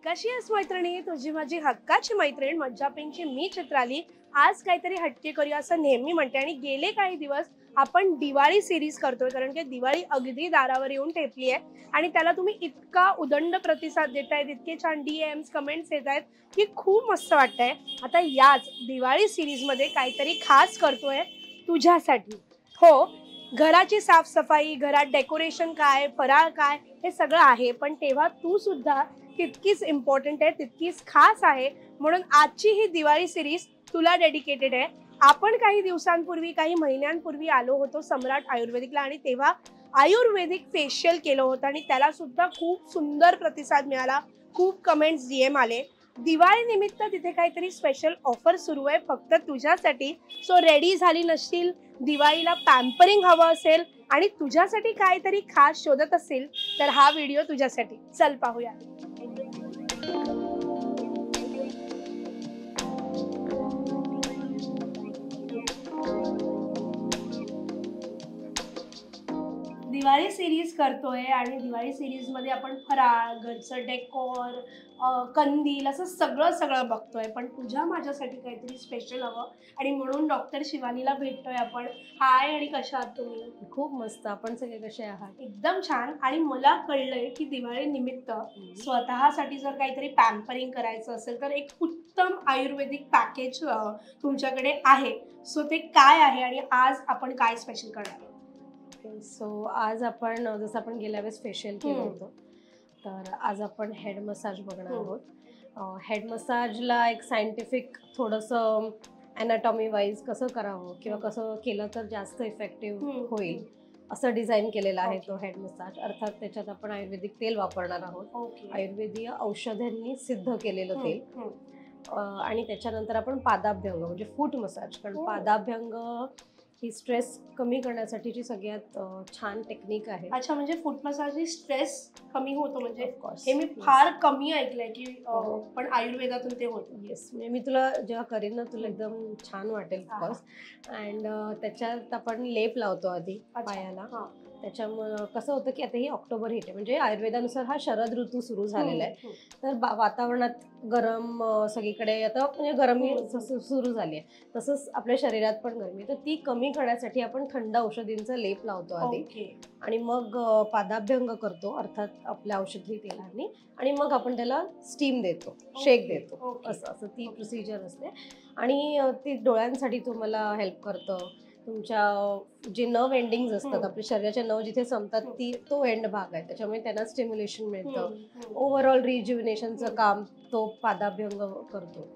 कशी आहेस मैत्रिणी? तुझी माझी हक्काची मैत्रीण मज्जापिंगची मी चित्राली. आज काहीतरी हटके करूया असं नेहमी म्हणते आणि गेले काही दिवस आपण दिवाळी सिरीज करतोय, कारण की दिवाळी अगदी दारावर येऊन ठेपली आहे आणि त्याला तुम्ही इतका उदंड प्रतिसाद देतायत, इतके छान डीएम्स कमेंट्स येत आहेत की खूप मस्त वाटतंय. आता याच दिवाळी सिरीजमध्ये काहीतरी खास करतोय तुझ्यासाठी. हो, घराची साफसफाई, घरात डेकोरेशन काय, फराळ काय, हे सगळं आहे, पण तेव्हा तू सुद्धा तितकीच इम्पॉर्टंट आहे, तितकीच खास आहे. म्हणून आजची ही दिवाळी सिरीज तुला डेडिकेटेड आहे. आपण काही दिवसांपूर्वी, काही महिन्यांपूर्वी आलो होतो सम्राट आयुर्वेदिकला आणि तेव्हा आयुर्वेदिक फेशियल केलं होतं आणि त्याला सुद्धा खूप सुंदर प्रतिसाद मिळाला. खूप कमेंट्स डीएम आले. दिवाळी निमित्त तिथे काहीतरी स्पेशल ऑफर सुरू आहे फक्त तुझ्यासाठी. सो रेडी झाली नसशील, दिवाळीला पॅम्परिंग हवं असेल आणि तुझ्यासाठी काहीतरी खास शोधत असेल तर हा व्हिडिओ तुझ्यासाठी. चल पाहूया. दिवाळी सिरीज करतोय आणि दिवाळी सिरीजमध्ये आपण फराळ, घरचं डेकोर, कंदील असं सगळं सगळं बघतोय. पण तुझ्या माझ्यासाठी काहीतरी स्पेशल हवं आणि म्हणून डॉक्टर शिवानीला भेटतोय आपण. हाय आणि कशा आहात तुम्ही? खूप मस्त. आपण सगळे कसे आहात? एकदम छान. आणि मला कळलंय की दिवाळी निमित्त स्वतःसाठी जर काहीतरी पॅम्परिंग करायचं असेल तर एक उत्तम आयुर्वेदिक पॅकेज तुमच्याकडे आहे. सो ते काय आहे आणि आज आपण काय स्पेशल करणार? सो आज आपण जसं आपण गेल्या वेळेस फेशियल केलं होतं, तर आज आपण हेड मसाज बघणार आहोत. हेड मसाजला एक सायंटिफिक थोडंसं ॲनाटॉमी वाईज कसं करावं किंवा कसं केलं तर जास्त इफेक्टिव्ह होईल असं डिझाईन केलेलं आहे तो हेड मसाज. अर्थात त्याच्यात आपण आयुर्वेदिक तेल वापरणार आहोत, आयुर्वेदीय औषधांनी सिद्ध केलेलं तेल. आणि त्याच्यानंतर आपण पादाभ्यंग म्हणजे फूट मसाज, कारण पादाभ्यंग ही स्ट्रेस कमी करण्यासाठीची सगळ्यात छान टेक्निक आहे. अच्छा, म्हणजे फूट मसाज स्ट्रेस कमी होतो म्हणजे हे मी फार कमी ऐकलंय की पण आयुर्वेदातून ते होतं. येस, म्हणजे मी तुला जेव्हा करेन ना तुला एकदम छान वाटेल ऑफकोर्स. अँड त्याच्यात आपण लेप लावतो आधी पायाला. त्याच्यामुळं कसं होतं की आता ही ऑक्टोबर हिट आहे, म्हणजे आयुर्वेदानुसार हा शरद ऋतू सुरू झालेला आहे. तर वातावरणात गरम सगळीकडे आता म्हणजे गरमी सुरू झाली आहे, तसंच आपल्या शरीरात पण गरमी. तर ती कमी करण्यासाठी आपण थंड औषधींचा लेप लावतो आधी आणि मग पादाभ्यंग करतो, अर्थात आपल्या औषधी तेलांनी. आणि मग आपण त्याला स्टीम देतो, शेक देतो. असं ती प्रोसिजर असते. आणि ती डोळ्यांसाठी तुम्हाला हेल्प करतं. तुमच्या जे नर्व एंडिंग्स असतात, आपल्या शरीराच्या नर्व जिथे संपतात तो एंड भाग आहे, त्याच्यामुळे त्यांना स्टिम्युलेशन मिळतं. ओव्हरऑल रिज्युविनेशनचं काम तो पादाभ्यंग करतो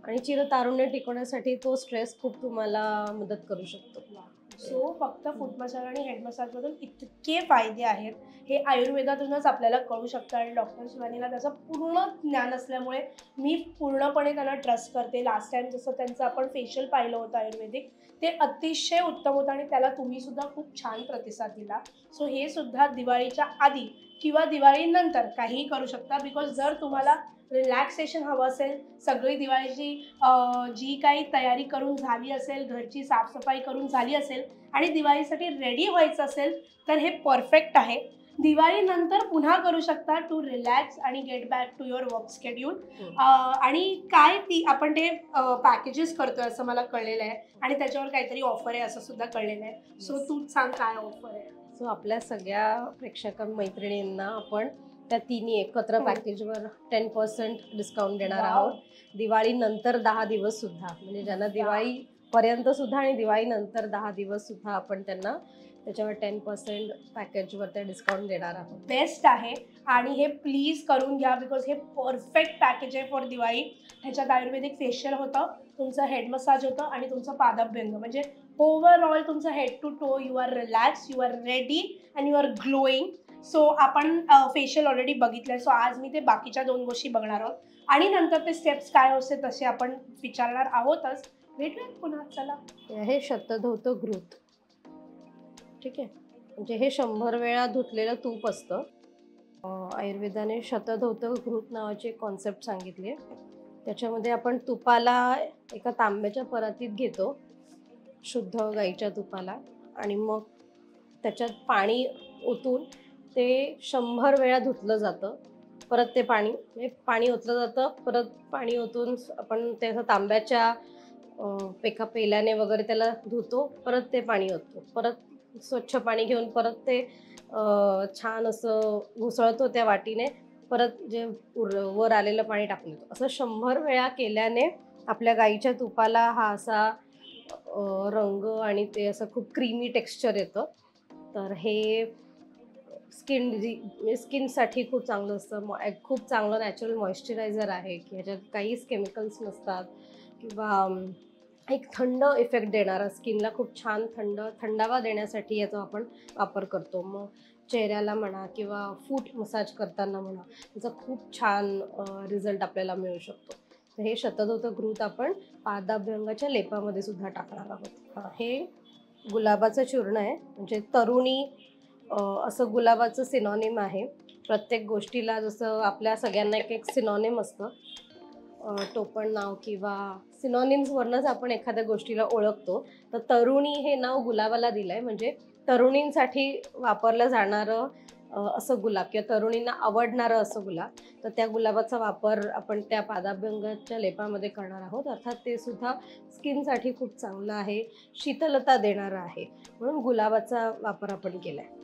आणि चिरतारुण्य टिकवण्यासाठी तो स्ट्रेस खूप तुम्हाला मदत करू शकतो. सो फक्त फूट मसाज आणि हेड मसाज मधून इतके फायदे आहेत हे आयुर्वेदातूनच आपल्याला कळू शकतं आणि डॉक्टर शिवानीला त्याचं पूर्ण ज्ञान असल्यामुळे मी पूर्णपणे त्यांना ट्रस्ट करते. लास्ट टाइम जसं त्यांचं आपण फेशियल पाहिलं होतं आयुर्वेदिक, ते अतिशय उत्तम होतं आणि त्याला तुम्ही सुद्धा खूप छान प्रतिसाद दिला. सो हे सुद्धा दिवाळीच्या आधी किंवा दिवाळीनंतर काहीही करू शकता. बिकॉज जर तुम्हाला रिलॅक्सेशन हवं असेल, सगळी दिवाळीची जी काही तयारी करून झाली असेल, घरची साफसफाई करून झाली असेल आणि दिवाळीसाठी रेडी व्हायचं असेल तर हे परफेक्ट आहे. दिवाळीनंतर पुन्हा करू शकता टू रिलॅक्स आणि get back to your work schedule. आणि काय ती आपण ते पॅकेजेस करतोय असं मला कळलेलं आहे आणि त्याच्यावर काहीतरी ऑफर आहे असं सुद्धा कळलेलं आहे. सो तू सांग काय ऑफर आहे? सो आपल्या सगळ्या मैत्रिणींना आपण त्या तिन्ही एकत्र पॅकेजवर 10% डिस्काउंट देणार आहोत. दिवाळीनंतर 10 दिवस सुद्धा, म्हणजे ज्यांना दिवाळीपर्यंत सुद्धा आणि दिवाळीनंतर 10 दिवस सुद्धा आपण त्यांना त्याच्यावर 10% पॅकेजवर त्या डिस्काउंट देणार आहोत. बेस्ट आहे आणि हे प्लीज करून घ्या बिकॉज हे परफेक्ट पॅकेज आहे फॉर दिवाळी. ह्याच्यात आयुर्वेदिक फेशियल होतं, तुमचं हेड मसाज होतं आणि तुमचं पादाभ्यंग, म्हणजे ओव्हरऑल तुमचं head to toe you are relax, you are ready and you are glowing. So आपण फेशियल ऑलरेडी बघितलंय. सो आज मी ते बाकीच्या 2 गोष्टी बघणार आहोत आणि नंतर ते स्टेप्स काय असते तसे आपण विचारणार आहोतच. भेटूया पुन्हा. चला. हे शतधौत घृत, ठीक आहे, म्हणजे हे 100 वेळा धुतलेलं तूप असतं. आयुर्वेदाने शतधौत घृत नावाची एक कॉन्सेप्ट सांगितली आहे. त्याच्यामध्ये आपण तुपाला एका तांब्याच्या परातीत घेतो, शुद्ध गाईच्या तुपाला, आणि मग त्याच्यात पाणी ओतून ते 100 वेळा धुतलं जातं. परत ते पाणी ओतलं जातं, परत पाणी ओतून आपण ते असं तांब्याच्या एका पेल्याने वगैरे त्याला धुतो, परत ते पाणी ओततो, परत स्वच्छ पाणी घेऊन परत ते छान असं घुसळतो त्या वाटीने, परत जे वर आलेलं पाणी टाकून देतो. असं 100 वेळा केल्याने आपल्या गाईच्या तुपाला हा असा रंग आणि ते असं खूप क्रीमी टेक्स्चर येतं. तर हे स्किनसाठी खूप चांगलं असतं. खूप चांगलं नॅचरल मॉइश्चरायझर आहे, की ह्याच्यात काहीच केमिकल्स नसतात किंवा एक थंड इफेक्ट देणारा, स्किनला खूप छान थंडावा देण्यासाठी याचा आपण वापर करतो. मग चेहऱ्याला म्हणा किंवा फूट मसाज करताना म्हणा, त्याचा खूप छान रिझल्ट आपल्याला मिळू शकतो. तर हे शतदूत घृत आपण पादाभ्यंगाच्या लेपामध्ये सुद्धा टाकणार आहोत. हे गुलाबाचं चूर्ण आहे, म्हणजे तरुणी असं गुलाबाचं सिनॉनिम आहे. प्रत्येक गोष्टीला जसं आपल्या सगळ्यांना एक सिनॉनिम असतं, टोपण नाव किंवा सिनॉनिम्सवरनंच आपण एखाद्या गोष्टीला ओळखतो. तर तरुणी हे नाव गुलाबाला दिलं आहे, म्हणजे तरुणींसाठी वापरलं जाणारं असं गुलाब किंवा तरुणींना आवडणारं असं गुलाब. तर त्या गुलाबाचा वापर आपण त्या पादाभ्यंगाच्या लेपामध्ये करणार आहोत. अर्थात ते सुद्धा स्किनसाठी खूप चांगलं आहे, शीतलता देणारं आहे, म्हणून गुलाबाचा वापर आपण केला आहे.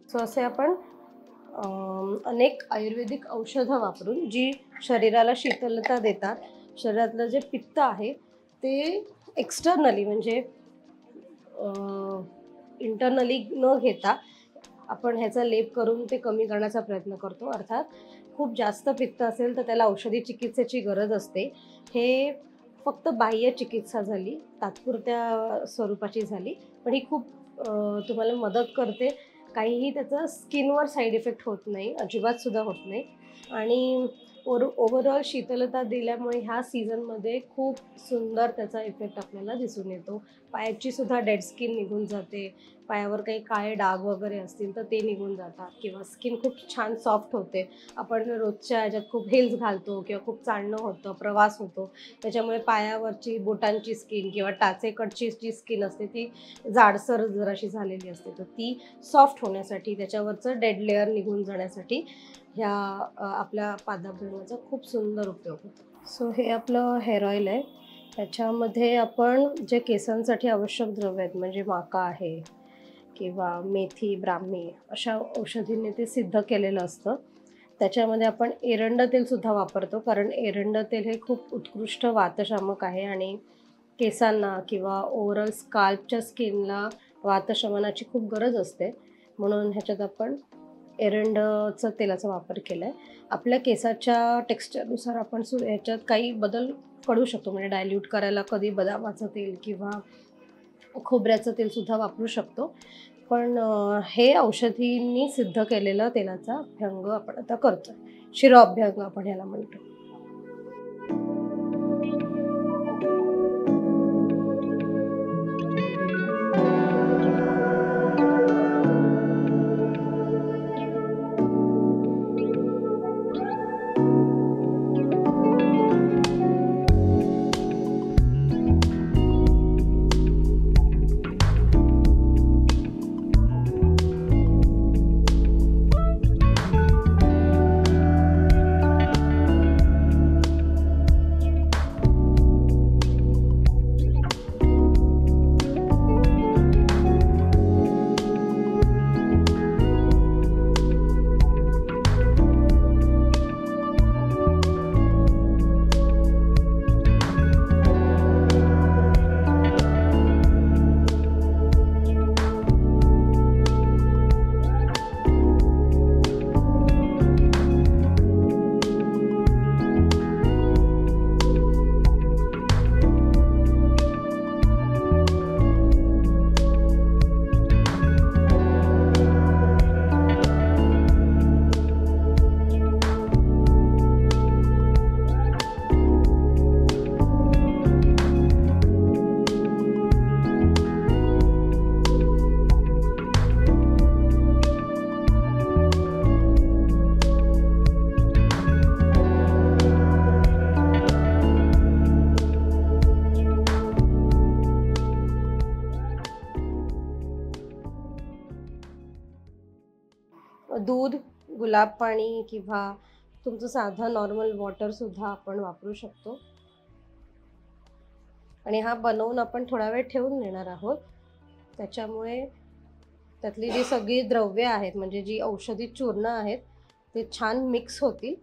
सो असे आपण अनेक आयुर्वेदिक औषधं वापरून जी शरीराला शीतलता देतात, शरीरातलं जे पित्त आहे ते एक्सटर्नली म्हणजे इंटरनली न घेता आपण ह्याचा लेप करून ते कमी करण्याचा प्रयत्न करतो. अर्थात खूप जास्त पित्त असेल तर त्याला औषधी चिकित्सेची गरज असते. हे फक्त बाह्य चिकित्सा झाली, तात्पुरत्या स्वरूपाची झाली, पण ही खूप तुम्हाला मदत करते. काहीही त्याचा स्किनवर साईड इफेक्ट होत नाही, अजिबात सुद्धा होत नाही. आणि ओव्हरऑल शीतलता दिल्यामुळे ह्या सीझनमध्ये खूप सुंदर त्याचा इफेक्ट आपल्याला दिसून येतो. पायाची सुद्धा डेड स्किन निघून जाते, पायावर काही काळे डाग वगैरे असतील तर ते निघून जातात किंवा स्किन खूप छान सॉफ्ट होते. आपण रोजच्या ह्याच्यात खूप हिल्स घालतो किंवा खूप चालणं होतं, प्रवास होतो, त्याच्यामुळे पायावरची बोटांची स्किन किंवा टाचेकडची जी स्किन असते ती जाडसर जराशी झालेली असते, तर ती सॉफ्ट होण्यासाठी, त्याच्यावरचं डेड लेअर निघून जाण्यासाठी ह्या आपल्या पादाभ्यंगाचा खूप सुंदर उपयोग होतो. सो हे आपलं हेअर ऑइल आहे. त्याच्यामध्ये आपण जे केसांसाठी आवश्यक द्रव्य आहेत, म्हणजे माका आहे किंवा मेथी, ब्राह्मी अशा औषधींनी ते सिद्ध केलेलं असतं. त्याच्यामध्ये आपण एरंड तेलसुद्धा वापरतो, कारण एरंड तेल हे खूप उत्कृष्ट वातशामक आहे आणि केसांना किंवा ओव्हरऑल स्काल्पच्या स्किनला वातशमनाची खूप गरज असते, म्हणून ह्याच्यात आपण एरंडचं तेलाचा वापर केला आहे. आपल्या केसाच्या टेक्स्चरनुसार आपण ह्याच्यात काही बदल करू शकतो, म्हणजे डायल्यूट करायला कधी बदामाचं तेल किंवा खोबऱ्याचं तेलसुद्धा वापरू शकतो. पण हे औषधींनी सिद्ध केलेलं तेलाचा अभ्यंग आपण आता करतो आहे. शिरोअभ्यंग आपण ह्याला म्हणतो. दूध, गुलाब पाणी किंवा तुमचं साधं नॉर्मल वॉटर सुद्धा आपण वापरू शकतो. आणि हा बनवून आपण थोडा वेळ ठेवून देणार आहोत. त्याच्यामुळे त्यातली जी सगळी द्रव्य आहेत म्हणजे जी औषधी चूर्ण आहेत ते छान मिक्स होतील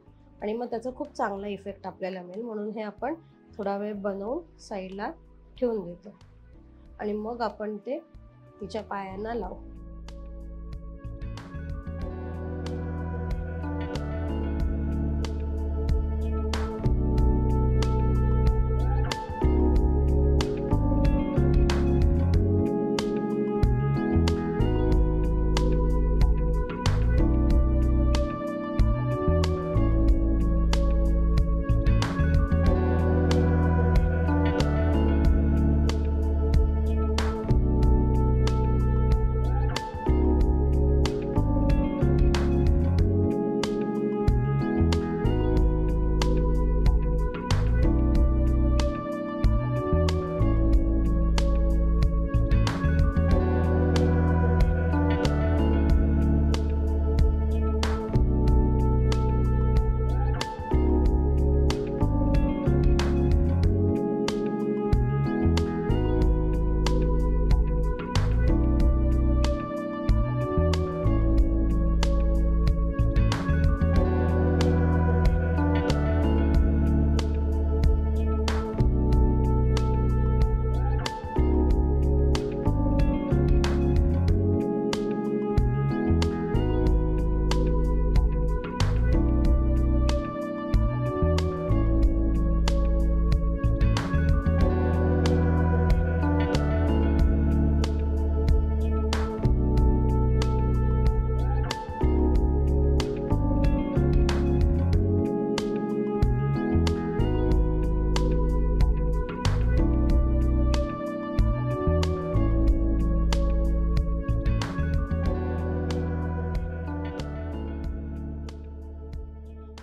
आणि मग त्याचा खूप चांगला इफेक्ट आपल्याला मिळेल. म्हणून हे आपण थोडा वेळ बनवून साईडला ठेवून देतो आणि मग आपण ते तिच्या पायांना लावू.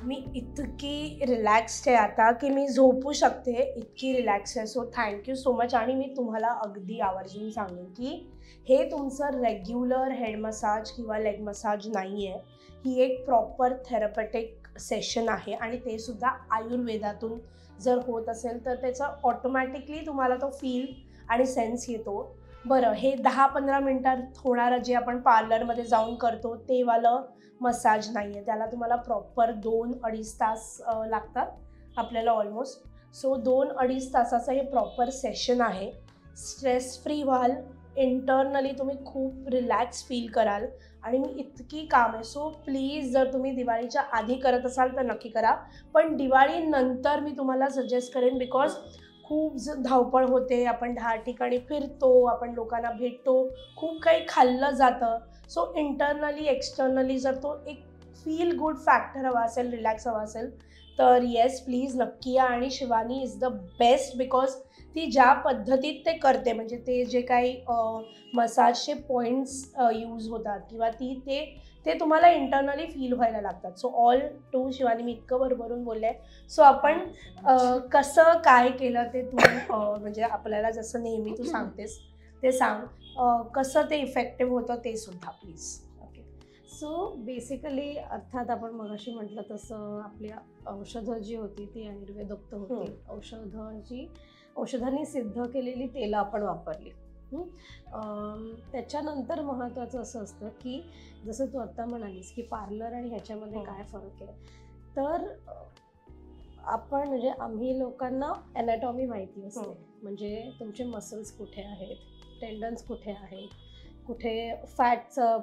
मी इतकी रिलॅक्स्ड आहे आता की मी झोपू शकते, इतकी रिलॅक्स आहे. So thank you so much. आणि मी तुम्हाला अगदी आवर्जून सांगेन की हे तुमचं रेग्युलर हेड मसाज किंवा लेग मसाज नाही आहे. ही एक प्रॉपर थेरपेटिक सेशन आहे आणि ते सुद्धा आयुर्वेदातून जर होत असेल तर त्याचा ऑटोमॅटिकली तुम्हाला तो फील आणि सेन्स येतो. बरं, हे 10-15 मिनटात होणारं जे आपण पार्लरमध्ये जाऊन करतो ते वालं मसाज नाही आहे. त्याला तुम्हाला प्रॉपर 2-2.5 तास लागतात आपल्याला ऑलमोस्ट. सो 2-2.5 तासाचं हे प्रॉपर सेशन आहे. स्ट्रेस फ्री व्हाल, इंटरनली तुम्ही खूप रिलॅक्स फील कराल आणि मी इतकी काम आहे. सो प्लीज जर तुम्ही दिवाळीच्या आधी करत असाल तर नक्की करा, पण दिवाळीनंतर मी तुम्हाला सजेस्ट करेन बिकॉज खूप धावपळ होते, आपण 10 ठिकाणी फिरतो, आपण लोकांना भेटतो, खूप काही खाल्लं जातं. सो इंटरनली एक्सटर्नली जर तो एक फील गुड फॅक्टर हवा असेल, रिलॅक्स हवा असेल तर येस प्लीज नक्की या. आणि Shivani is the best because ती ज्या पद्धतीत ते करते म्हणजे ते जे काही मसाजचे पॉईंट्स यूज होतात किंवा ते तुम्हाला इंटरनली फील व्हायला लागतात. सो ऑल टू शिवानी, मी इतकं भरभरून बोलले आहे. सो आपण कसं काय केलं ते तू म्हणजे आपल्याला जसं नेहमी तू सांगतेस ते सांग, कसं ते इफेक्टिव्ह होतं ते सुद्धा प्लीज. ओके. सो बेसिकली अर्थात आपण मगाशी म्हटलं तसं आपली औषधं जी होती ती आयुर्वेदोक्त होती. औषधांनी सिद्ध केलेली तेलं आपण वापरली. त्याच्यानंतर महत्त्वाचं असं असतं की जसं तू आत्ता म्हणालीस की पार्लर आणि ह्याच्यामध्ये काय फरक आहे, तर आपण म्हणजे आम्ही लोकांना ॲनाटॉमी माहिती असते. म्हणजे तुमचे मसल्स कुठे आहेत, टेंडन्स कुठे आहेत, कुठे फॅटचं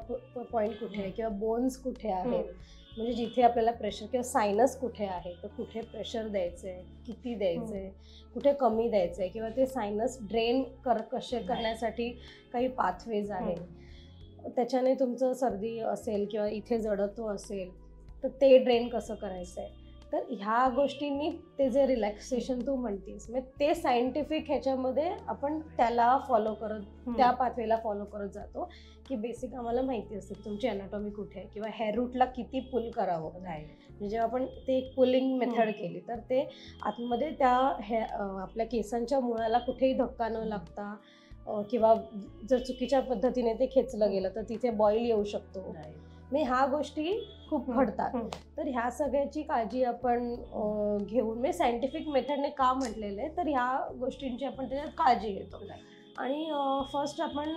पॉईंट कुठे आहे किंवा बोन्स कुठे आहेत, म्हणजे जिथे आपल्याला प्रेशर किंवा सायनस कुठे आहे तर कुठे प्रेशर द्यायचं आहे, किती द्यायचं आहे, कुठे कमी द्यायचं आहे किंवा ते सायनस ड्रेन कसे करण्यासाठी काही पाथवेज आहेत. त्याच्याने तुमचं सर्दी असेल किंवा इथे जडत्व असेल तर ते ड्रेन कसं करायचं आहे. तर ह्या गोष्टींनी ते जे रिलॅक्सेशन तू म्हणतेस म्हणजे ते सायंटिफिक ह्याच्यामध्ये आपण त्याला फॉलो करत त्या पाथवेला फॉलो करत जातो की बेसिक आम्हाला माहिती असते की तुमची अनाटॉमी कुठे आहे किंवा हेअर रूटला किती पुल करावं. म्हणजे जेव्हा आपण ते एक पुलिंग मेथड केली तर ते आतमध्ये त्या आपल्या केसांच्या मुळाला कुठेही धक्का न लागता किंवा जर चुकीच्या पद्धतीने ते खेचलं गेलं तर तिथे बॉईल येऊ शकतो मी ह्या गोष्टी खूप घडतात. तर ह्या सगळ्याची काळजी आपण घेऊन मी सायंटिफिक मेथडने का म्हटलेलं आहे, तर ह्या गोष्टींची आपण त्याच्यात काळजी घेतो. आणि फर्स्ट आपण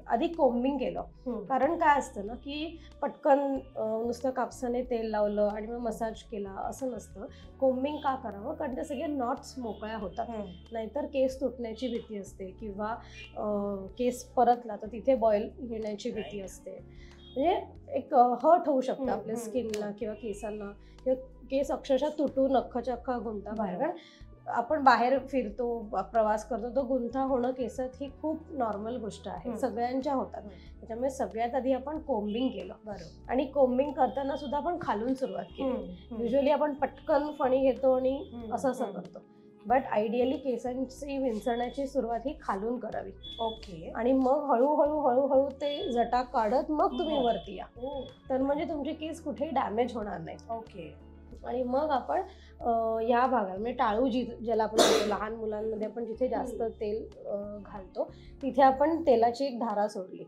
आधी कोम्बिंग केलं. कारण काय असतं ना की पटकन नुसतं कापसाने तेल लावलं आणि मग मसाज केला असं नसतं. कोम्बिंग का करावं, कारण त्या सगळ्या नॉट्स मोकळ्या होतात. नाहीतर केस तुटण्याची भीती असते किंवा केस परतला तर तिथे बॉईल येण्याची भीती असते. म्हणजे एक हर्ट होऊ शकतं आपल्या स्किनला किंवा केसांना, किंवा केस अक्षरशः तुटून अख्खाच्या अख्खा गुंता बाहेर. कारण आपण बाहेर फिरतो, प्रवास करतो, तो गुंता होणं केसात ही खूप नॉर्मल गोष्ट आहे, सगळ्यांच्या होतात. त्याच्यामुळे सगळ्यात आधी आपण कोम्बिंग केलं. बरोबर. आणि कोम्बिंग करताना सुद्धा आपण खालून सुरुवात केली. युजली आपण पटकन फणी घेतो आणि असं करतो, बट आयडियली केसांची विंचरण्याची सुरुवात ही खालून करावी. ओके. आणि मग हळूहळू हळूहळू ते जटा काढत मग तुम्ही वरती या, तर म्हणजे तुमचे केस कुठेही डॅमेज होणार नाही. ओके. आणि मग आपण या भागात म्हणजे टाळू ज्याला आपण म्हणतो, लहान मुलांमध्ये आपण जिथे जास्त तेल घालतो तिथे आपण तेलाची एक धारा सोडली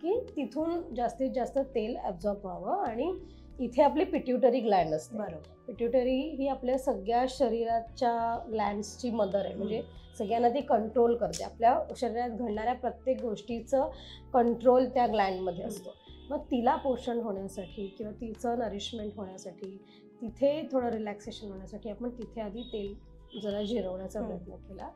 की तिथून जास्तीत जास्त तेल ॲब्झॉर्ब व्हावं. आणि इथे आपली पिट्युटरी ग्लँड असते. बरोबर. पिट्युटरी ही आपल्या सगळ्या शरीराच्या ग्लँड्सची मदर आहे. म्हणजे सगळ्यांना ती कंट्रोल करते. आपल्या शरीरात घडणाऱ्या प्रत्येक गोष्टीचं कंट्रोल त्या ग्लँडमध्ये असतो. मग तिला पोषण होण्यासाठी किंवा तिचं नरिशमेंट होण्यासाठी, तिथे थोडं रिलॅक्सेशन होण्यासाठी आपण तिथे आधी तेल जरा जिरवण्याचा प्रयत्न केला.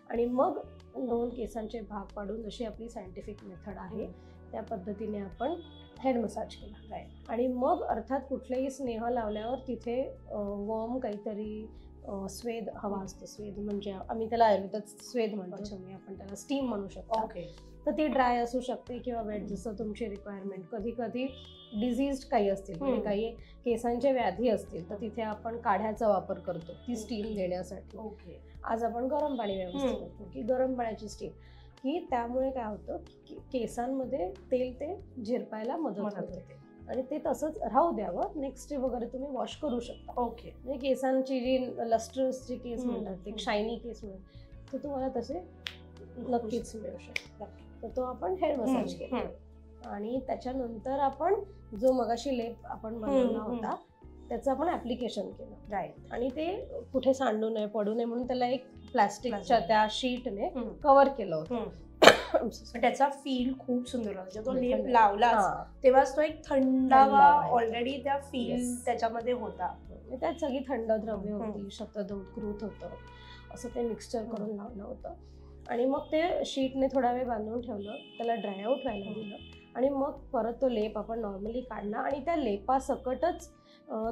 आणि मग 2 केसांचे भाग पाडून, जशी आपली सायंटिफिक मेथड आहे त्या पद्धतीने आपण हेड मसाज केला. आणि मग अर्थात कुठलेही स्नेह लावल्यावर तिथे वॉर्म काहीतरी स्वेद हवा असतो. स्वेद म्हणजे आम्ही त्याला आयुर्वेदात स्वेद म्हणतो, आपण त्याला स्टीम म्हणू शकतो. ओके. तर ती ड्राय असू शकते किंवा वेट, जसं तुमची रिक्वायरमेंट. कधी कधी डिझीज्ड काही असतील, म्हणजे काही केसांचे व्याधी असतील, तर तिथे आपण काढ्याचा वापर करतो ती स्टीम देण्यासाठी. ओके. आज आपण गरम पाणी व्यवस्थित करतो की गरम पाण्याची स्टीम, की त्यामुळे काय होतं की केसांमध्ये तेल ते झिरपायला मदत होते. आणि ते तसंच राहू द्यावं. नेक्स्ट डे वगैरे तुम्ही वॉश करू शकता. ओके. म्हणजे केसांची जी लस्टर्स जे केस म्हणतात, ते शायनी केस म्हणतात, तर तुम्हाला तसे नक्कीच मिळू शकतात. तर तो आपण हेड मसाज केला. आणि त्याच्यानंतर आपण जो मगाशी लेप आपण बनवला होता त्याचं आपण ऍप्लिकेशन केलं. राईट. आणि ते कुठे सांडू नये, पडू नये म्हणून त्याला एक प्लास्टिकच्या त्या शीटने कव्हर केलं होतं. त्याचा फील खूप सुंदर होता. तो लेप लावला तेव्हाच तो एक थंडावा ऑलरेडी त्या फील त्याच्यामध्ये होता. त्यात सगळी थंड द्रव्य होती, शतदूत होतं, असं ते मिक्सचर करून लावलं होतं. आणि मग ते शीटने थोडा वेळ बांधून ठेवलं, त्याला ड्राय आउट व्हायला दिलं. आणि मग परत तो लेप आपण नॉर्मली काढला आणि त्या लेपासकटच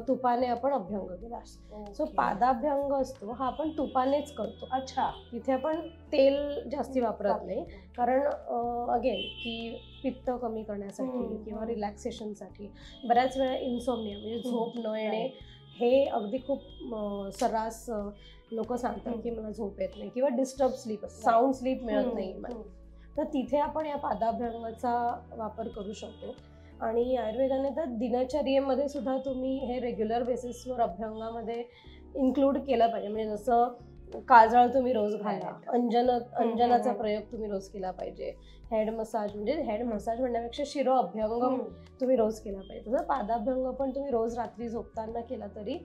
तुपाने आपण अभ्यंग केला. सो पादाभ्यंग असतो हा आपण तुपानेच करतो. अच्छा. तिथे आपण तेल जास्ती वापरत नाही, कारण अगेन की पित्त कमी करण्यासाठी किंवा रिलॅक्सेशनसाठी. बऱ्याच वेळा इन्सोम्निया म्हणजे झोप न येणे हे अगदी खूप सर्रास लोक सांगतात की मला झोप येत नाही किंवा डिस्टर्ब स्लीप, साऊंड स्लीप मिळत नाही मला. तर तिथे आपण या पादाभ्यंगाचा वापर करू शकतो. आणि आयुर्वेदाने तर दिनचर्येमध्ये सुद्धा तुम्ही हे रेग्युलर बेसिसवर अभ्यंगामध्ये इन्क्लूड केलं पाहिजे. म्हणजे जसं काजळ तुम्ही रोज घाला, अंजनाचा प्रयोग तुम्ही रोज केला पाहिजे. हेड मसाज म्हणजे हेड मसाज म्हणण्यापेक्षा शिरो अभ्यंग तुम्ही रोज केला पाहिजे. तसं पादाभ्यंग पण तुम्ही रोज रात्री झोपताना केला तरी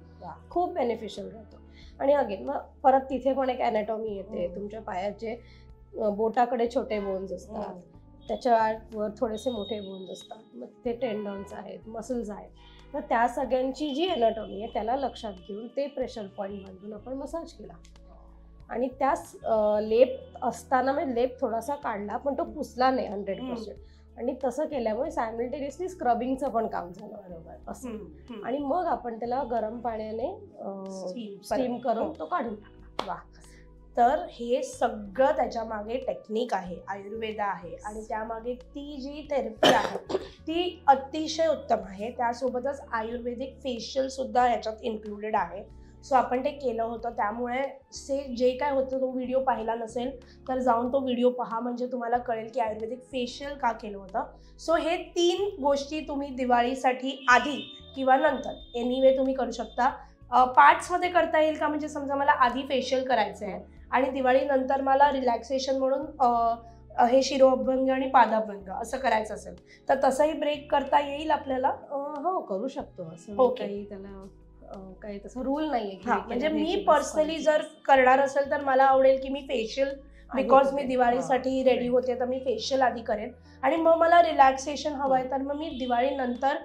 खूप बेनिफिशियल राहतो. आणि अगेन मग परत तिथे पण एक अॅनाटॉमी येते. तुमच्या पायाचे बोटाकडे छोटे बोन्स असतात, त्याच्यावर थोडेसे मोठे बोन्स असतात, मग ते टेंडन्स आहेत, मसल्स आहेत. तर त्या सगळ्यांची जी अॅनाटॉमी आहे त्याला लक्षात घेऊन ते प्रेशर पॉईंट बांधून आपण मसाज केला. आणि त्याच लेप असताना म्हणजे लेप थोडासा काढला पण तो पुसला नाही 100%. आणि तसं केल्यामुळे सायमल्टेनियसली स्क्रबिंगचं पण काम झालं. बरोबर असं. आणि मग आपण त्याला गरम पाण्याने स्टीम करून तो काढून टाकला. वा. तर हे सगळं त्याच्या मागे टेक्निक आहे, आयुर्वेद आहे. आणि त्यामागे ती जी थेरपी आहे ती अतिशय उत्तम आहे. त्यासोबतच आयुर्वेदिक फेशियल सुद्धा याच्यात इन्क्लुडेड आहे. सो आपण ते केलं होतं. त्यामुळे जे काय होतं तो व्हिडिओ पाहिला नसेल तर जाऊन तो व्हिडिओ पहा, म्हणजे तुम्हाला कळेल की आयुर्वेदिक फेशियल का केलं होतं. सो हे 3 गोष्टी तुम्ही दिवाळीसाठी आधी किंवा नंतर एनिवे तुम्ही करू शकता. पार्ट्समध्ये करता येईल का, म्हणजे समजा मला आधी फेशियल करायचं आहे आणि दिवाळीनंतर मला रिलॅक्सेशन म्हणून हे शिरोअभ्यंग आणि पादाभ्यंग असं करायचं असेल तर तसंही ब्रेक करता येईल आपल्याला? हो करू शकतो असं. ओके. काही त्याला काही तसं रूल नाहीये की हा, हे म्हणजे केलं, हे मी केलंच पर्सनली पाहिजे. जर करणार असेल तर मला आवडेल की मी फेशियल, बिकॉज मी दिवाळीसाठी रेडी right. होते तर मी फेशियल आधी करेन आणि मग मला रिलॅक्सेशन हवं आहे तर मग मी दिवाळीनंतर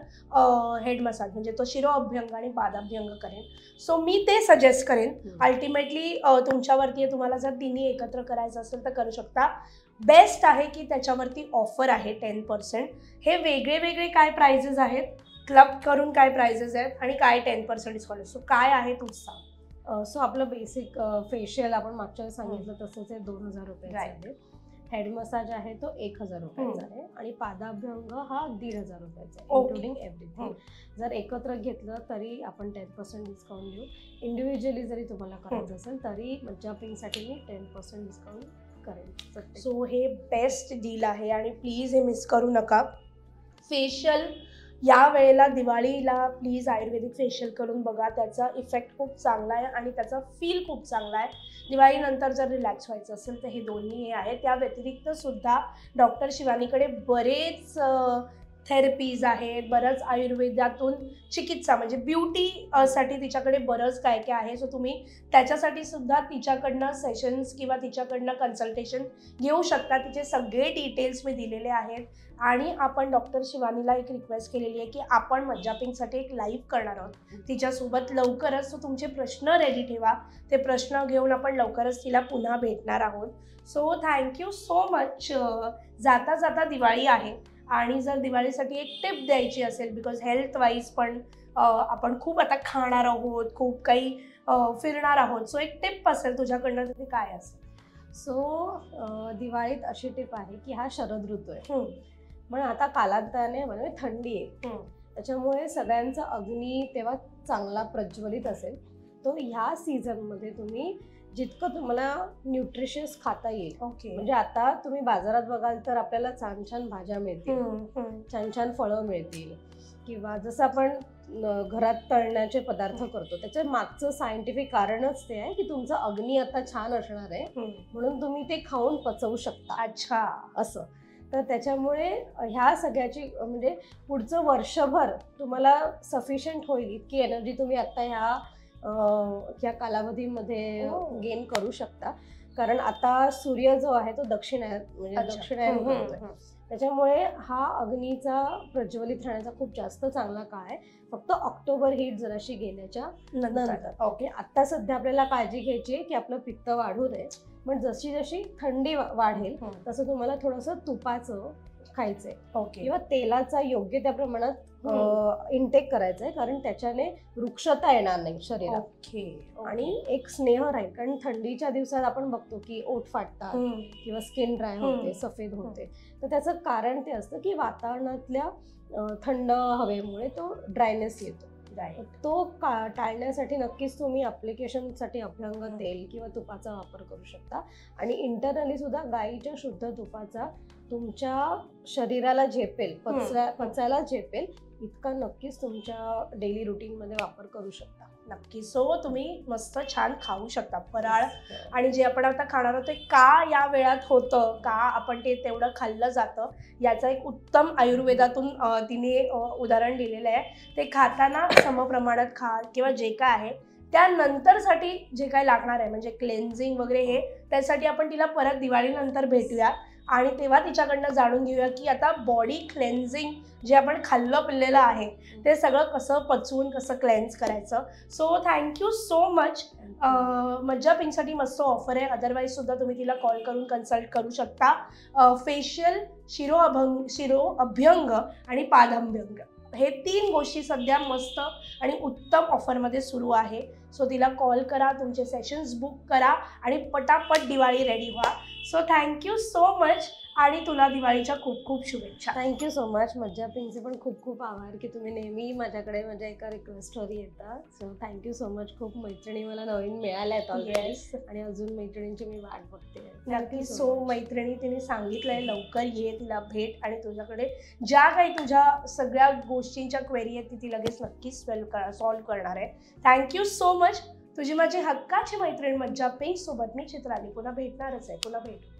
हेड मसाज म्हणजे तो शिरोअभ्यंग आणि पादाभ्यंग करेन. सो मी ते सजेस्ट करेन. अल्टिमेटली तुमच्यावरती आहे, तुम्हाला जर तिन्ही एकत्र करायचं असेल तर करू शकता. बेस्ट आहे की त्याच्यावरती ऑफर आहे 10%. हे वेगळे वेगळे काय प्राइजेस आहेत, क्लब करून काय प्राइजेस आहेत आणि काय 10% डिस्काउंट आहे, सो काय आहे तूच सांग. सो आपलं बेसिक फेशियल आपण मागच्या वेळेस सांगितलं तसंच आहे, 2000 रुपयाचं Right. आहे. हेड मसाज आहे तो 1000 रुपयाचा आहे आणि पादाभ्यंग हा 1500 रुपयाचा आहे, Okay. Including everything. जर एकत्र घेतलं तरी आपण 10% डिस्काउंट देऊ. इंडिव्हिज्युअली जरी तुम्हाला करायचं असेल तरी मज्जा पिंकसाठी मी 10% डिस्काउंट करेन. सो हे बेस्ट डील आहे आणि प्लीज हे मिस करू नका. फेशियल या वेळेला दिवाळीला प्लीज आयुर्वेदिक फेशियल करून बघा, त्याचा इफेक्ट खूप चांगला आहे आणि त्याचा फील खूप चांगला आहे. दिवाळीनंतर जर रिलॅक्स व्हायचं असेल तर हे दोन्ही हे आहे. त्या व्यतिरिक्त सुद्धा डॉक्टर शिवानीकडे बरेच थेरपीज आहेत, बरंच आयुर्वेदातून चिकित्सा म्हणजे ब्युटी साठी तिच्याकडे बरंच काय काय आहे. सो तुम्ही त्याच्यासाठी सुद्धा तिच्याकडनं सेशन्स किंवा तिच्याकडनं कन्सल्टेशन घेऊ शकता. तिचे सगळे डिटेल्स मी दिलेले आहेत आणि आपण डॉक्टर शिवानीला एक रिक्वेस्ट केलेली आहे की आपण मज्जा पिंकसाठी एक लाईव्ह करणार आहोत तिच्यासोबत लवकरच. सो तुमचे प्रश्न रेडी ठेवा, ते प्रश्न घेऊन आपण लवकरच तिला पुन्हा भेटणार आहोत. So thank you so much. जाता जाता दिवाळी आहे आणि जर दिवाळीसाठी एक टिप द्यायची असेल, बिकॉज हेल्थ वाईज पण आपण खूप आता खाणार आहोत, खूप काही फिरणार आहोत, सो एक टिप असेल तुझ्याकडनं तर काय असेल? सो दिवाळीत अशी टिप आहे की हा शरद ऋतू आहे, पण आता कालांतराने म्हणजे थंडी आहे, त्याच्यामुळे सगळ्यांचा अग्नी तेव्हा चांगला प्रज्वलित असेल. तो ह्या सीझनमध्ये तुम्ही जितकं तुम्हाला न्यूट्रिशियस खाता येईल. ओके. म्हणजे आता तुम्ही बाजारात बघाल तर आपल्याला छान छान भाज्या मिळतील, छान छान फळं मिळतील, किंवा जसं आपण घरात तळण्याचे पदार्थ करतो त्याच्या मागचं सायंटिफिक कारणच ते आहे की तुमचं अग्नी आता छान असणार आहे म्हणून तुम्ही ते खाऊन पचवू शकता. अच्छा. असं तर त्याच्यामुळे ह्या सगळ्याची म्हणजे पुढचं वर्षभर तुम्हाला सफिशियंट होईल इतकी एनर्जी तुम्ही आता ह्या कालावधीमध्ये गेन करू शकता. कारण आता सूर्य जो आहे तो दक्षिणायन करतोय, त्याच्यामुळे हा अग्नीचा प्रज्वलित राहण्याचा खूप जास्त चांगला काळ आहे. फक्त ऑक्टोबर हीट जराशी गेल्याच्या नंतर. ओके. आता सध्या आपल्याला काळजी घ्यायची आहे की आपलं पित्त वाढू नये, पण जशी जशी थंडी वाढेल तसं तुम्हाला थोडंसं तुपाचं खायचंय. ओके. किंवा तेलाचा योग्य त्या प्रमाणात इंटेक करायचंय, कारण त्याच्याने वृक्षता येणार नाही शरीरात. ओके. आणि एक स्नेह राहील, कारण थंडीच्या दिवसात आपण बघतो की ओठ फाटतात किंवा स्किन ड्राय होते, सफेद होते. तर त्याचं कारण ते असतं की वातावरणातल्या थंड हवेमुळे तो ड्रायनेस येतो. तो टाळण्यासाठी नक्कीच तुम्ही ॲप्लिकेशनसाठी अभ्यंग तेल किंवा तुपाचा वापर करू शकता. आणि इंटरनली सुद्धा गाईच्या शुद्ध तुपाचा तुमच्या शरीराला झेपेल, पचायला झेपेल इतका नक्कीच तुमच्या डेली रुटीनमध्ये वापर करू शकता. नक्की. सो तुम्ही मस्त छान खाऊ शकता फराळ. आणि जे आपण आता खाणार आहोत ते का या वेळात होतं, का आपण ते तेवढं खाल्लं जातं, याचं एक उत्तम आयुर्वेदातून तिने उदाहरण दिलेलं आहे. ते खाताना समप्रमाणात खा किंवा जे काय आहे त्यानंतरसाठी जे काय लागणार आहे म्हणजे क्लेन्झिंग वगैरे हे, त्यासाठी आपण तिला परत दिवाळीनंतर भेटूया आणि तेव्हा तिच्याकडनं जाणून घेऊया की आता बॉडी क्लेन्झिंग जे आपण खाल्लं पिल्लेलं आहे ते सगळं कसं पचवून कसं क्लेन्झ करायचं. So thank you so much. मज्जा पिंकसाठी मस्त ऑफर आहे. अदरवाईज सुद्धा तुम्ही तिला कॉल करून कन्सल्ट करू शकता. फेशियल, शिरोअभ्यंग आणि पादाभ्यंग हे 3 गोष्टी सध्या मस्त आणि उत्तम ऑफरमध्ये सुरू आहे. सो तिला कॉल करा, तुमचे सेशन्स बुक करा आणि पटापट दिवाळी रेडी व्हा. सो थँक्यू सो मच आणि तुला दिवाळीच्या खूप खूप शुभेच्छा. Thank you so much. मज्जा पिंकचे पण खूप खूप आभार की तुम्ही नेहमी माझ्याकडे माझ्या एका रिक्वेस्टवर येता. So thank you so much. खूप मैत्रिणी मला नवीन मिळाल्या आहेत ऑलरेडी आणि अजून मैत्रिणींची मी वाट बघते. नक्की. सो मैत्रिणी तिने सांगितलंय लवकर ये, तिला भेट आणि तुझ्याकडे ज्या काही तुझ्या सगळ्या गोष्टींच्या क्वेरी आहेत ती लगेच नक्कीच सॉल्व्ह करणार आहे. Thank you so much. तुझी माझी हक्काची मैत्रीण मज्जा पिंक सोबत मी चित्राली पुन्हा भेटणारच आहे. पुन्हा भेटू.